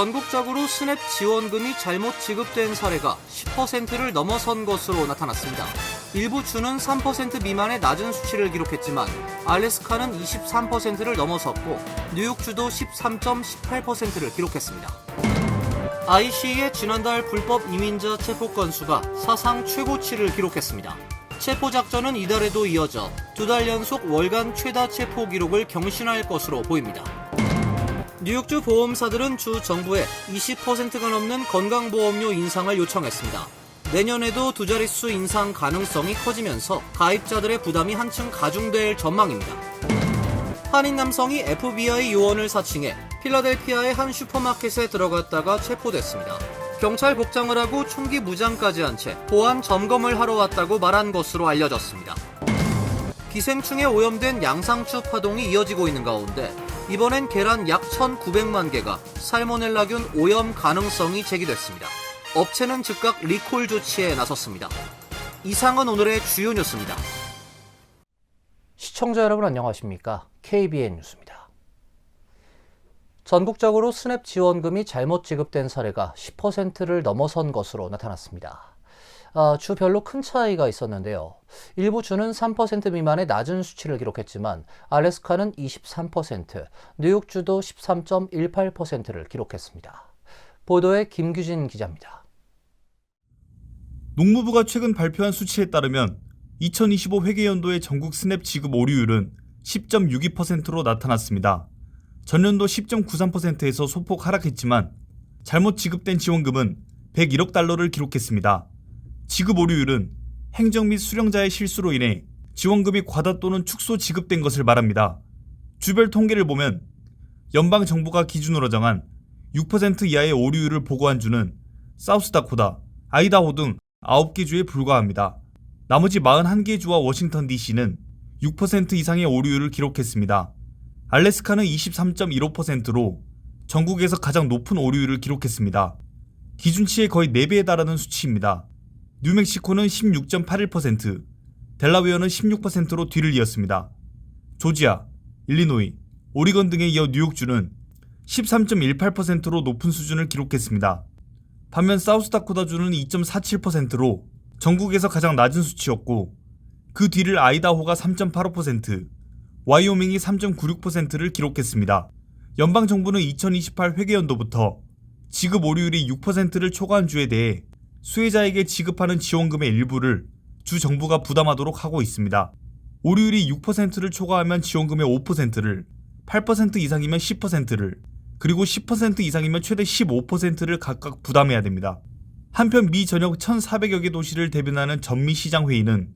전국적으로 스냅 지원금이 잘못 지급된 사례가 10%를 넘어선 것으로 나타났습니다. 일부 주는 3% 미만의 낮은 수치를 기록했지만 알래스카는 23%를 넘어섰고 뉴욕주도 13.18%를 기록했습니다. IC의 지난달 불법 이민자 체포 건수가 사상 최고치를 기록했습니다. 체포작전은 이달에도 이어져 2달 연속 월간 최다 체포 기록을 경신할 것으로 보입니다. 뉴욕주 보험사들은 주 정부에 20%가 넘는 건강보험료 인상을 요청했습니다. 내년에도 두 자릿수 인상 가능성이 커지면서 가입자들의 부담이 한층 가중될 전망입니다. 한인 남성이 FBI 요원을 사칭해 필라델피아의 한 슈퍼마켓에 들어갔다가 체포됐습니다. 경찰 복장을 하고 총기 무장까지 한 채 보안 점검을 하러 왔다고 말한 것으로 알려졌습니다. 기생충에 오염된 양상추 파동이 이어지고 있는 가운데 이번엔 계란 약 1,900만 개가 살모넬라균 오염 가능성이 제기됐습니다. 업체는 즉각 리콜 조치에 나섰습니다. 이상은 오늘의 주요 뉴스입니다. 시청자 여러분 안녕하십니까? KBN 뉴스입니다. 전국적으로 스냅 지원금이 잘못 지급된 사례가 10%를 넘어선 것으로 나타났습니다. 주별로 큰 차이가 있었는데요. 일부 주는 3% 미만의 낮은 수치를 기록했지만 알래스카는 23%, 뉴욕주도 13.18%를 기록했습니다. 보도에 김규진 기자입니다. 농무부가 최근 발표한 수치에 따르면 2025 회계연도의 전국 스냅 지급 오류율은 10.62%로 나타났습니다. 전년도 10.93%에서 소폭 하락했지만 잘못 지급된 지원금은 101억 달러를 기록했습니다. 지급 오류율은 행정 및 수령자의 실수로 인해 지원금이 과다 또는 축소 지급된 것을 말합니다. 주별 통계를 보면 연방 정부가 기준으로 정한 6% 이하의 오류율을 보고한 주는 사우스다코다, 아이다호 등 9개 주에 불과합니다. 나머지 41개 주와 워싱턴 DC는 6% 이상의 오류율을 기록했습니다. 알래스카는 23.15%로 전국에서 가장 높은 오류율을 기록했습니다. 기준치의 거의 4배에 달하는 수치입니다. 뉴멕시코는 16.81%, 델라웨어는 16%로 뒤를 이었습니다. 조지아, 일리노이, 오리건 등에 이어 뉴욕주는 13.18%로 높은 수준을 기록했습니다. 반면 사우스다코다주는 2.47%로 전국에서 가장 낮은 수치였고 그 뒤를 아이다호가 3.85%, 와이오밍이 3.96%를 기록했습니다. 연방정부는 2028 회계연도부터 지급 오류율이 6%를 초과한 주에 대해 수혜자에게 지급하는 지원금의 일부를 주 정부가 부담하도록 하고 있습니다. 오류율이 6%를 초과하면 지원금의 5%를, 8% 이상이면 10%를, 그리고 10% 이상이면 최대 15%를 각각 부담해야 됩니다. 한편 미 전역 1,400여 개 도시를 대변하는 전미시장회의는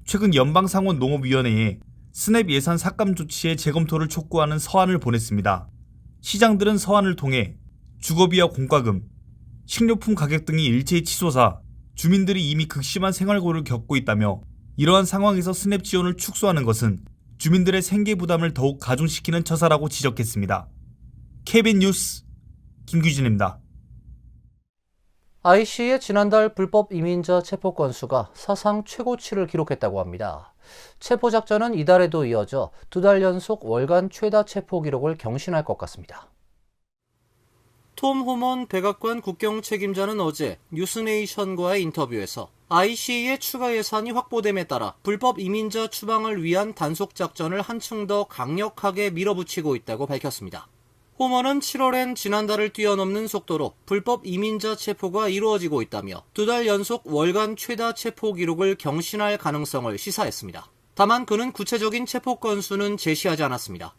최근 연방상원농업위원회에 스냅 예산 삭감 조치의 재검토를 촉구하는 서한을 보냈습니다. 시장들은 서한을 통해 주거비와 공과금, 식료품 가격 등이 일제히 치솟아 주민들이 이미 극심한 생활고를 겪고 있다며 이러한 상황에서 스냅 지원을 축소하는 것은 주민들의 생계 부담을 더욱 가중시키는 처사라고 지적했습니다. KBN 뉴스 김규진입니다. IC의 지난달 불법 이민자 체포 건수가 사상 최고치를 기록했다고 합니다. 체포 작전은 이달에도 이어져 2달 연속 월간 최다 체포 기록을 경신할 것 같습니다. 톰 호먼 백악관 국경 책임자는 어제 뉴스네이션과의 인터뷰에서 IC의 추가 예산이 확보됨에 따라 불법 이민자 추방을 위한 단속 작전을 한층 더 강력하게 밀어붙이고 있다고 밝혔습니다. 호먼은 7월엔 지난달을 뛰어넘는 속도로 불법 이민자 체포가 이루어지고 있다며 2달 연속 월간 최다 체포 기록을 경신할 가능성을 시사했습니다. 다만 그는 구체적인 체포 건수는 제시하지 않았습니다.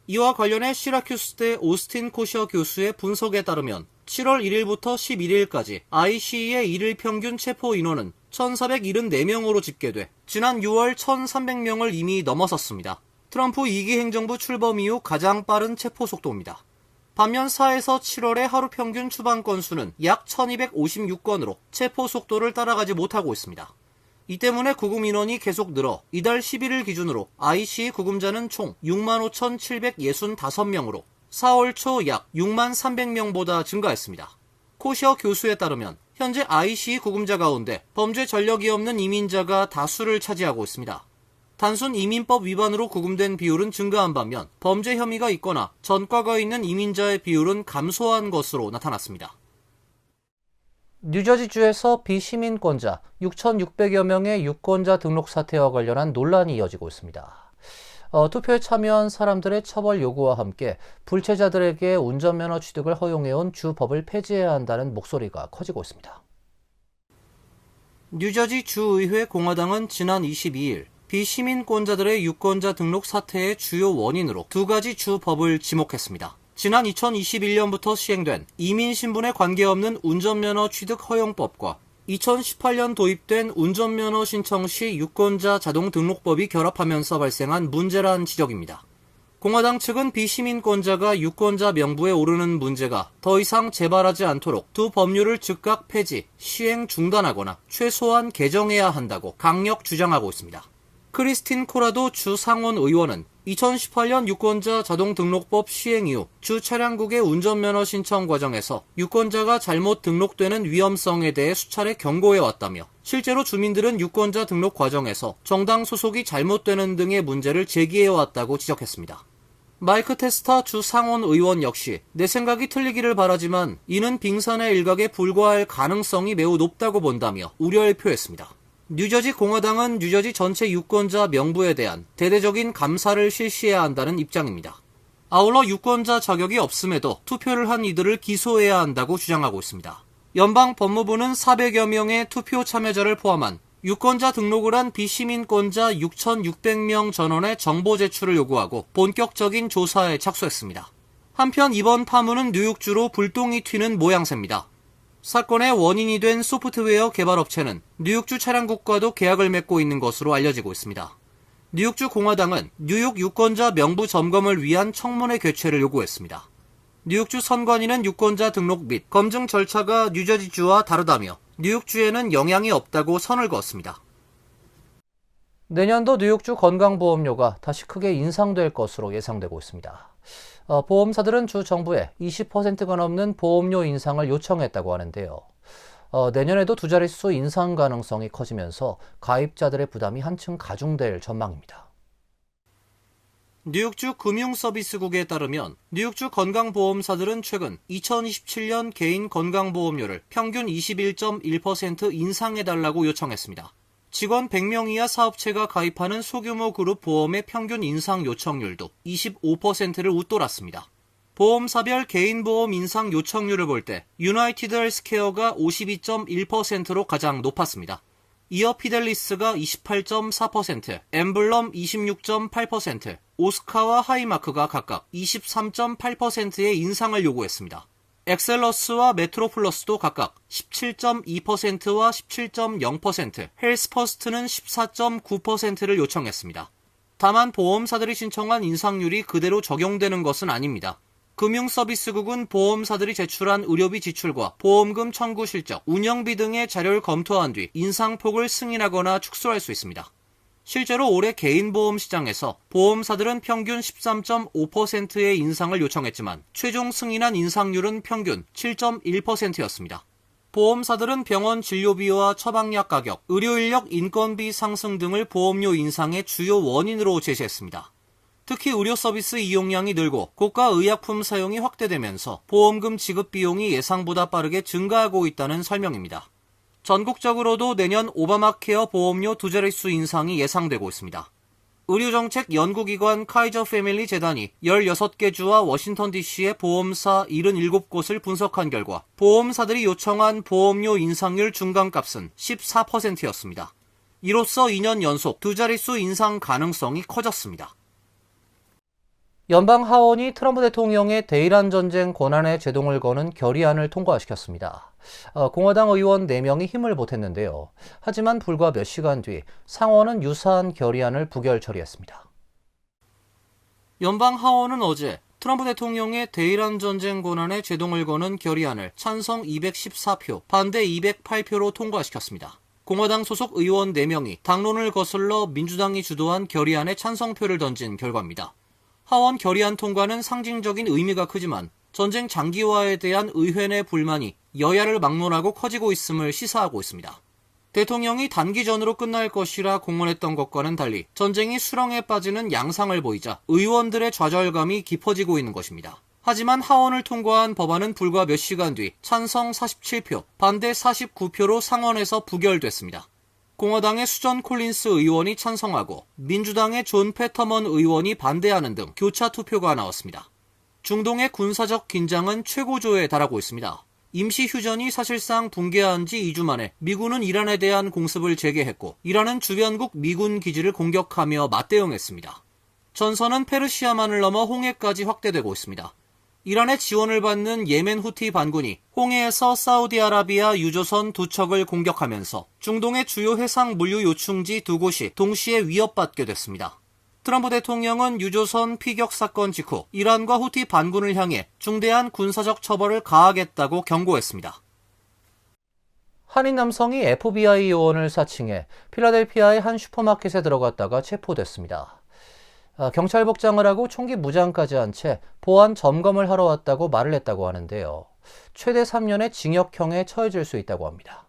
이와 관련해 시라큐스대 오스틴 코셔 교수의 분석에 따르면 7월 1일부터 11일까지 IC의 일일 평균 체포 인원은 1,474명으로 집계돼 지난 6월 1,300명을 이미 넘어섰습니다. 트럼프 2기 행정부 출범 이후 가장 빠른 체포 속도입니다. 반면 4에서 7월의 하루 평균 추방 건수는 약 1,256건으로 체포 속도를 따라가지 못하고 있습니다. 이 때문에 구금 인원이 계속 늘어 이달 11일 기준으로 IC 구금자는 총 65,765명으로 4월 초 약 63,300명보다 증가했습니다. 코셔 교수에 따르면 현재 IC 구금자 가운데 범죄 전력이 없는 이민자가 다수를 차지하고 있습니다. 단순 이민법 위반으로 구금된 비율은 증가한 반면 범죄 혐의가 있거나 전과가 있는 이민자의 비율은 감소한 것으로 나타났습니다. 뉴저지주에서 비시민권자 6,600여 명의 유권자 등록 사태와 관련한 논란이 이어지고 있습니다. 투표에 참여한 사람들의 처벌 요구와 함께 불체자들에게 운전면허 취득을 허용해온 주 법을 폐지해야 한다는 목소리가 커지고 있습니다. 뉴저지 주의회 공화당은 지난 22일 비시민권자들의 유권자 등록 사태의 주요 원인으로 두 가지 주 법을 지목했습니다. 지난 2021년부터 시행된 이민신분에 관계없는 운전면허 취득 허용법과 2018년 도입된 운전면허 신청 시 유권자 자동 등록법이 결합하면서 발생한 문제란 지적입니다. 공화당 측은 비시민권자가 유권자 명부에 오르는 문제가 더 이상 재발하지 않도록 두 법률을 즉각 폐지, 시행 중단하거나 최소한 개정해야 한다고 강력 주장하고 있습니다. 크리스틴 코라도 주 상원 의원은 2018년 유권자 자동등록법 시행 이후 주 차량국의 운전면허 신청 과정에서 유권자가 잘못 등록되는 위험성에 대해 수차례 경고해왔다며 실제로 주민들은 유권자 등록 과정에서 정당 소속이 잘못되는 등의 문제를 제기해왔다고 지적했습니다. 마이크 테스타 주 상원 의원 역시 내 생각이 틀리기를 바라지만 이는 빙산의 일각에 불과할 가능성이 매우 높다고 본다며 우려를 표했습니다. 뉴저지 공화당은 뉴저지 전체 유권자 명부에 대한 대대적인 감사를 실시해야 한다는 입장입니다. 아울러 유권자 자격이 없음에도 투표를 한 이들을 기소해야 한다고 주장하고 있습니다. 연방 법무부는 400여 명의 투표 참여자를 포함한 유권자 등록을 한 비시민권자 6,600명 전원의 정보 제출을 요구하고 본격적인 조사에 착수했습니다. 한편 이번 파문은 뉴욕주로 불똥이 튀는 모양새입니다. 사건의 원인이 된 소프트웨어 개발업체는 뉴욕주 차량국과도 계약을 맺고 있는 것으로 알려지고 있습니다. 뉴욕주 공화당은 뉴욕 유권자 명부 점검을 위한 청문회 개최를 요구했습니다. 뉴욕주 선관위는 유권자 등록 및 검증 절차가 뉴저지주와 다르다며 뉴욕주에는 영향이 없다고 선을 그었습니다. 내년도 뉴욕주 건강보험료가 다시 크게 인상될 것으로 예상되고 있습니다. 보험사들은 주 정부에 20%가 넘는 보험료 인상을 요청했다고 하는데요. 내년에도 두 자릿수 인상 가능성이 커지면서 가입자들의 부담이 한층 가중될 전망입니다. 뉴욕주 금융서비스국에 따르면 뉴욕주 건강보험사들은 최근 2027년 개인 건강보험료를 평균 21.1% 인상해달라고 요청했습니다. 직원 100명 이하 사업체가 가입하는 소규모 그룹 보험의 평균 인상 요청률도 25%를 웃돌았습니다. 보험사별 개인보험 인상 요청률을 볼 때 유나이티드 헬스케어가 52.1%로 가장 높았습니다. 이어 피델리스가 28.4%, 엠블럼 26.8%, 오스카와 하이마크가 각각 23.8%의 인상을 요구했습니다. 엑셀러스와 메트로플러스도 각각 17.2%와 17.0%, 헬스퍼스트는 14.9%를 요청했습니다. 다만 보험사들이 신청한 인상률이 그대로 적용되는 것은 아닙니다. 금융서비스국은 보험사들이 제출한 의료비 지출과 보험금 청구 실적, 운영비 등의 자료를 검토한 뒤 인상폭을 승인하거나 축소할 수 있습니다. 실제로 올해 개인보험 시장에서 보험사들은 평균 13.5%의 인상을 요청했지만 최종 승인한 인상률은 평균 7.1%였습니다. 보험사들은 병원 진료비와 처방약 가격, 의료인력 인건비 상승 등을 보험료 인상의 주요 원인으로 제시했습니다. 특히 의료 서비스 이용량이 늘고 고가 의약품 사용이 확대되면서 보험금 지급 비용이 예상보다 빠르게 증가하고 있다는 설명입니다. 전국적으로도 내년 오바마케어 보험료 두 자릿수 인상이 예상되고 있습니다. 의료정책 연구기관 카이저 패밀리 재단이 16개 주와 워싱턴 DC의 보험사 77곳을 분석한 결과 보험사들이 요청한 보험료 인상률 중간값은 14%였습니다. 이로써 2년 연속 두 자릿수 인상 가능성이 커졌습니다. 연방 하원이 트럼프 대통령의 대이란 전쟁 권한에 제동을 거는 결의안을 통과시켰습니다. 공화당 의원 4명이 힘을 보탰는데요. 하지만 불과 몇 시간 뒤 상원은 유사한 결의안을 부결 처리했습니다. 연방 하원은 어제 트럼프 대통령의 대이란 전쟁 권한에 제동을 거는 결의안을 찬성 214표, 반대 208표로 통과시켰습니다. 공화당 소속 의원 4명이 당론을 거슬러 민주당이 주도한 결의안에 찬성표를 던진 결과입니다. 하원 결의안 통과는 상징적인 의미가 크지만 전쟁 장기화에 대한 의회 내 불만이 여야를 막론하고 커지고 있음을 시사하고 있습니다. 대통령이 단기전으로 끝날 것이라 공언했던 것과는 달리 전쟁이 수렁에 빠지는 양상을 보이자 의원들의 좌절감이 깊어지고 있는 것입니다. 하지만 하원을 통과한 법안은 불과 몇 시간 뒤 찬성 47표, 반대 49표로 상원에서 부결됐습니다. 공화당의 수전 콜린스 의원이 찬성하고 민주당의 존 패터먼 의원이 반대하는 등 교차 투표가 나왔습니다. 중동의 군사적 긴장은 최고조에 달하고 있습니다. 임시 휴전이 사실상 붕괴한 지 2주 만에 미군은 이란에 대한 공습을 재개했고 이란은 주변국 미군 기지를 공격하며 맞대응했습니다. 전선은 페르시아만을 넘어 홍해까지 확대되고 있습니다. 이란의 지원을 받는 예멘 후티 반군이 홍해에서 사우디아라비아 유조선 2척을 공격하면서 중동의 주요 해상 물류 요충지 2곳이 동시에 위협받게 됐습니다. 트럼프 대통령은 유조선 피격 사건 직후 이란과 후티 반군을 향해 중대한 군사적 처벌을 가하겠다고 경고했습니다. 한인 남성이 FBI 요원을 사칭해 필라델피아의 한 슈퍼마켓에 들어갔다가 체포됐습니다. 경찰 복장을 하고 총기 무장까지 한 채 보안 점검을 하러 왔다고 말을 했다고 하는데요. 최대 3년의 징역형에 처해질 수 있다고 합니다.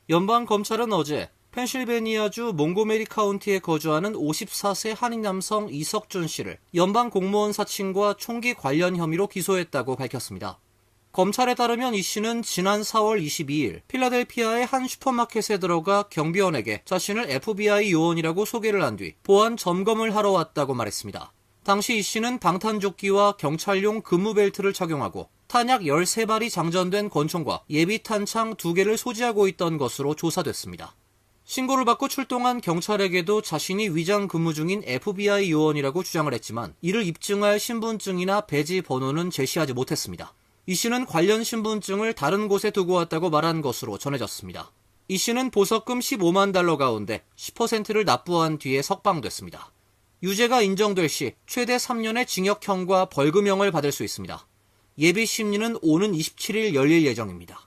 연방검찰은 어제 펜실베니아주 몽고메리 카운티에 거주하는 54세 한인 남성 이석준 씨를 연방 공무원 사칭과 총기 관련 혐의로 기소했다고 밝혔습니다. 검찰에 따르면 이 씨는 지난 4월 22일 필라델피아의 한 슈퍼마켓에 들어가 경비원에게 자신을 FBI 요원이라고 소개를 한 뒤 보안 점검을 하러 왔다고 말했습니다. 당시 이 씨는 방탄조끼와 경찰용 근무벨트를 착용하고 탄약 13발이 장전된 권총과 예비 탄창 2개를 소지하고 있던 것으로 조사됐습니다. 신고를 받고 출동한 경찰에게도 자신이 위장 근무 중인 FBI 요원이라고 주장을 했지만 이를 입증할 신분증이나 배지 번호는 제시하지 못했습니다. 이 씨는 관련 신분증을 다른 곳에 두고 왔다고 말한 것으로 전해졌습니다. 이 씨는 보석금 15만 달러 가운데 10%를 납부한 뒤에 석방됐습니다. 유죄가 인정될 시 최대 3년의 징역형과 벌금형을 받을 수 있습니다. 예비 심리는 오는 27일 열릴 예정입니다.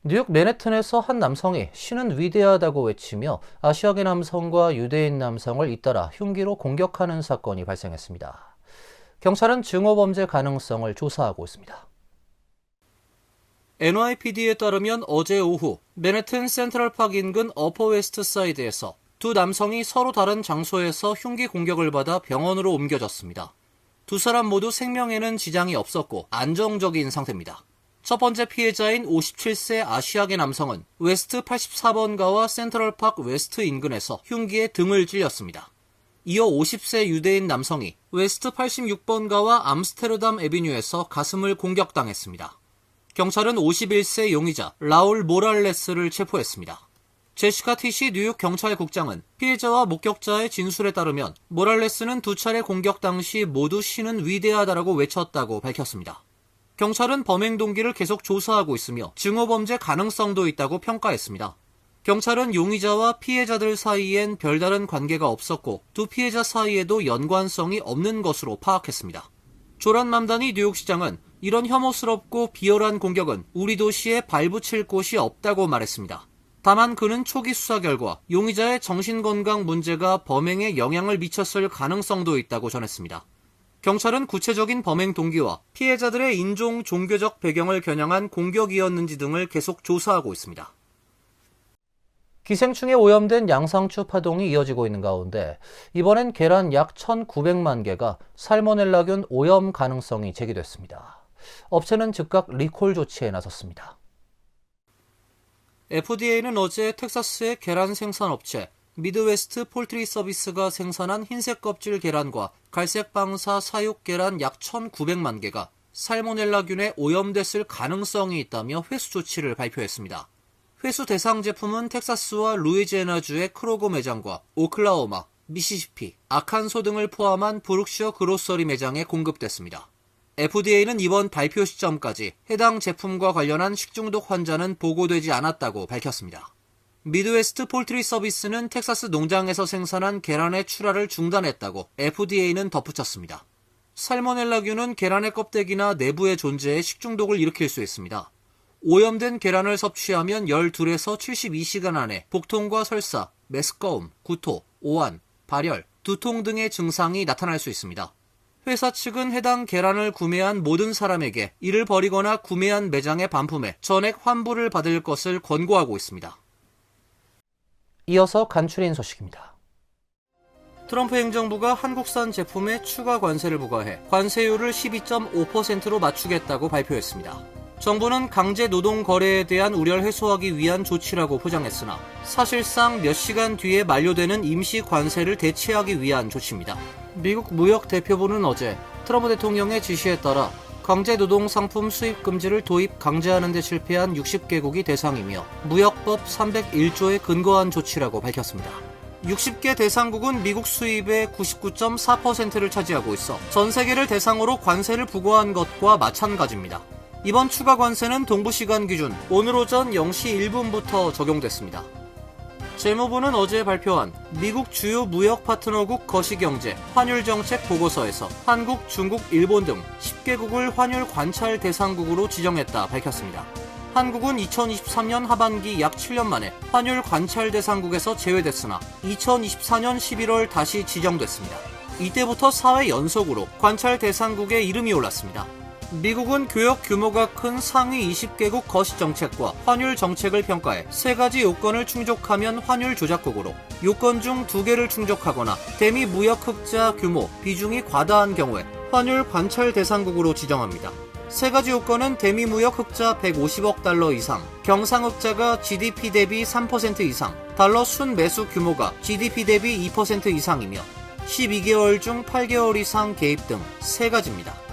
뉴욕 맨해튼에서 한 남성이 신은 위대하다고 외치며 아시아계 남성과 유대인 남성을 잇따라 흉기로 공격하는 사건이 발생했습니다. 경찰은 증오범죄 가능성을 조사하고 있습니다. NYPD에 따르면 어제 오후 맨해튼 센트럴파크 인근 어퍼 웨스트 사이드에서 두 남성이 서로 다른 장소에서 흉기 공격을 받아 병원으로 옮겨졌습니다. 두 사람 모두 생명에는 지장이 없었고 안정적인 상태입니다. 첫 번째 피해자인 57세 아시아계 남성은 웨스트 84번가와 센트럴파크 웨스트 인근에서 흉기에 등을 찔렸습니다. 이어 50세 유대인 남성이 웨스트 86번가와 암스테르담 애비뉴에서 가슴을 공격당했습니다. 경찰은 51세 용의자 라울 모랄레스를 체포했습니다. 제시카 티시 뉴욕 경찰국장은 피해자와 목격자의 진술에 따르면 모랄레스는 두 차례 공격 당시 모두 신은 위대하다라고 외쳤다고 밝혔습니다. 경찰은 범행 동기를 계속 조사하고 있으며 증오범죄 가능성도 있다고 평가했습니다. 경찰은 용의자와 피해자들 사이엔 별다른 관계가 없었고 두 피해자 사이에도 연관성이 없는 것으로 파악했습니다. 조란 맘다니 뉴욕시장은 이런 혐오스럽고 비열한 공격은 우리 도시에 발붙일 곳이 없다고 말했습니다. 다만 그는 초기 수사 결과 용의자의 정신건강 문제가 범행에 영향을 미쳤을 가능성도 있다고 전했습니다. 경찰은 구체적인 범행 동기와 피해자들의 인종, 종교적 배경을 겨냥한 공격이었는지 등을 계속 조사하고 있습니다. 기생충에 오염된 양상추 파동이 이어지고 있는 가운데 이번엔 계란 약 1,900만 개가 살모넬라균 오염 가능성이 제기됐습니다. 업체는 즉각 리콜 조치에 나섰습니다. FDA는 어제 텍사스의 계란 생산업체 미드웨스트 폴트리 서비스가 생산한 흰색 껍질 계란과 갈색 방사 사육 계란 약 1,900만 개가 살모넬라균에 오염됐을 가능성이 있다며 회수 조치를 발표했습니다. 회수 대상 제품은 텍사스와 루이지애나주의 크로거 매장과 오클라호마, 미시시피, 아칸소 등을 포함한 브룩셔 그로서리 매장에 공급됐습니다. FDA는 이번 발표 시점까지 해당 제품과 관련한 식중독 환자는 보고되지 않았다고 밝혔습니다. 미드웨스트 폴트리 서비스는 텍사스 농장에서 생산한 계란의 출하를 중단했다고 FDA는 덧붙였습니다. 살모넬라균은 계란의 껍데기나 내부에 존재해 식중독을 일으킬 수 있습니다. 오염된 계란을 섭취하면 12에서 72시간 안에 복통과 설사, 메스꺼움, 구토, 오한, 발열, 두통 등의 증상이 나타날 수 있습니다. 회사 측은 해당 계란을 구매한 모든 사람에게 이를 버리거나 구매한 매장의 반품에 전액 환불을 받을 것을 권고하고 있습니다. 이어서 간추린 소식입니다. 트럼프 행정부가 한국산 제품에 추가 관세를 부과해 관세율을 12.5%로 맞추겠다고 발표했습니다. 정부는 강제 노동 거래에 대한 우려를 해소하기 위한 조치라고 포장했으나 사실상 몇 시간 뒤에 만료되는 임시 관세를 대체하기 위한 조치입니다. 미국 무역대표부는 어제 트럼프 대통령의 지시에 따라 강제 노동 상품 수입 금지를 도입 강제하는 데 실패한 60개국이 대상이며 무역법 301조에 근거한 조치라고 밝혔습니다. 60개 대상국은 미국 수입의 99.4%를 차지하고 있어 전 세계를 대상으로 관세를 부과한 것과 마찬가지입니다. 이번 추가 관세는 동부시간 기준 오늘 오전 0시 1분부터 적용됐습니다. 재무부는 어제 발표한 미국 주요 무역 파트너국 거시경제 환율정책 보고서에서 한국, 중국, 일본 등 10개국을 환율 관찰 대상국으로 지정했다 밝혔습니다. 한국은 2023년 하반기 약 7년 만에 환율 관찰 대상국에서 제외됐으나 2024년 11월 다시 지정됐습니다. 이때부터 4회 연속으로 관찰 대상국에 이름이 올랐습니다. 미국은 교역 규모가 큰 상위 20개국 거시 정책과 환율 정책을 평가해 3가지 요건을 충족하면 환율 조작국으로, 요건 중 2개를 충족하거나 대미 무역 흑자 규모, 비중이 과다한 경우에 환율 관찰 대상국으로 지정합니다. 3가지 요건은 대미 무역 흑자 150억 달러 이상, 경상 흑자가 GDP 대비 3% 이상, 달러 순 매수 규모가 GDP 대비 2% 이상이며 12개월 중 8개월 이상 개입 등 3가지입니다.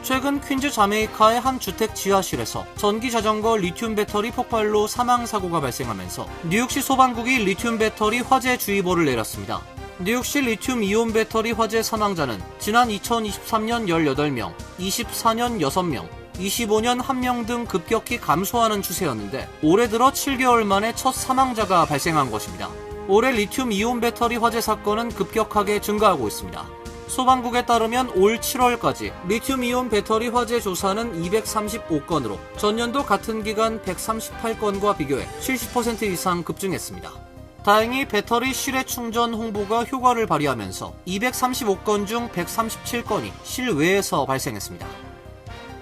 최근 퀸즈 자메이카의 한 주택 지하실에서 전기 자전거 리튬 배터리 폭발로 사망사고가 발생하면서 뉴욕시 소방국이 리튬 배터리 화재 주의보를 내렸습니다. 뉴욕시 리튬 이온 배터리 화재 사망자는 지난 2023년 18명, 24년 6명, 25년 1명 등 급격히 감소하는 추세였는데 올해 들어 7개월 만에 첫 사망자가 발생한 것입니다. 올해 리튬 이온 배터리 화재 사건은 급격하게 증가하고 있습니다. 소방국에 따르면 올 7월까지 리튬이온 배터리 화재 조사는 235건으로 전년도 같은 기간 138건과 비교해 70% 이상 급증했습니다. 다행히 배터리 실외 충전 홍보가 효과를 발휘하면서 235건 중 137건이 실외에서 발생했습니다.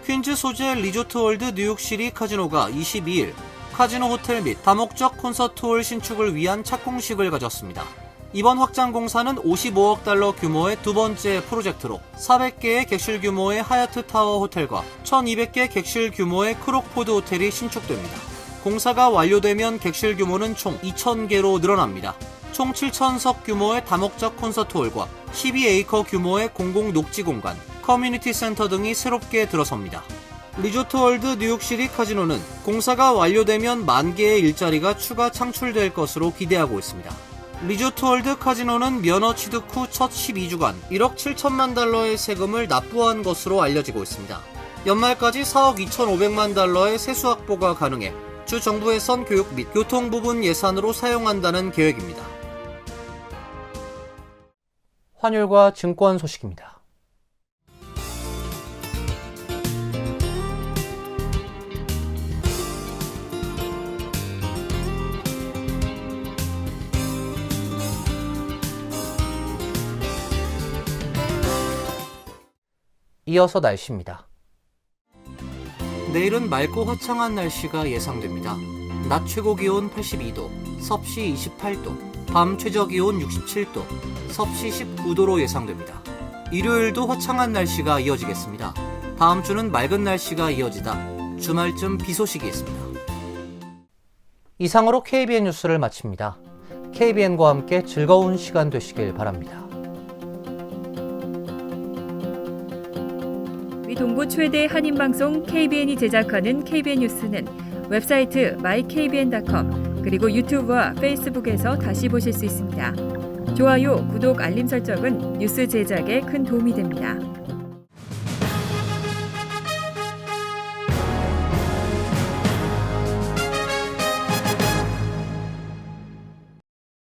퀸즈 소재 리조트월드 뉴욕시리 카지노가 22일 카지노 호텔 및 다목적 콘서트홀 신축을 위한 착공식을 가졌습니다. 이번 확장 공사는 55억 달러 규모의 두 번째 프로젝트로 400개의 객실 규모의 하얏트 타워 호텔과 1200개 객실 규모의 크록포드 호텔이 신축됩니다. 공사가 완료되면 객실 규모는 총 2000개로 늘어납니다. 총 7000석 규모의 다목적 콘서트홀과 12에이커 규모의 공공 녹지 공간, 커뮤니티 센터 등이 새롭게 들어섭니다. 리조트월드 뉴욕시리 카지노는 공사가 완료되면 10,000개의 일자리가 추가 창출될 것으로 기대하고 있습니다. 리조트월드 카지노는 면허 취득 후 첫 12주간 1억 7천만 달러의 세금을 납부한 것으로 알려지고 있습니다. 연말까지 4억 2,500만 달러의 세수 확보가 가능해 주 정부에선 교육 및 교통 부분 예산으로 사용한다는 계획입니다. 환율과 증권 소식입니다. 이어서 날씨입니다. 내일은 맑고 화창한 날씨가 예상됩니다. 낮 최고 기온 82도, 섭씨 28도, 밤 최저 기온 67도, 섭씨 19도로 예상됩니다. 일요일도 화창한 날씨가 이어지겠습니다. 다음 주는 맑은 날씨가 이어지다 주말쯤 비 소식이 있습니다. 이상으로 KBN 뉴스를 마칩니다. KBN과 함께 즐거운 시간 되시길 바랍니다. 동부 최대 한인방송 KBN이 제작하는 KBN 뉴스는 웹사이트 mykbn.com 그리고 유튜브와 페이스북에서 다시 보실 수 있습니다. 좋아요, 구독, 알림 설정은 뉴스 제작에 큰 도움이 됩니다.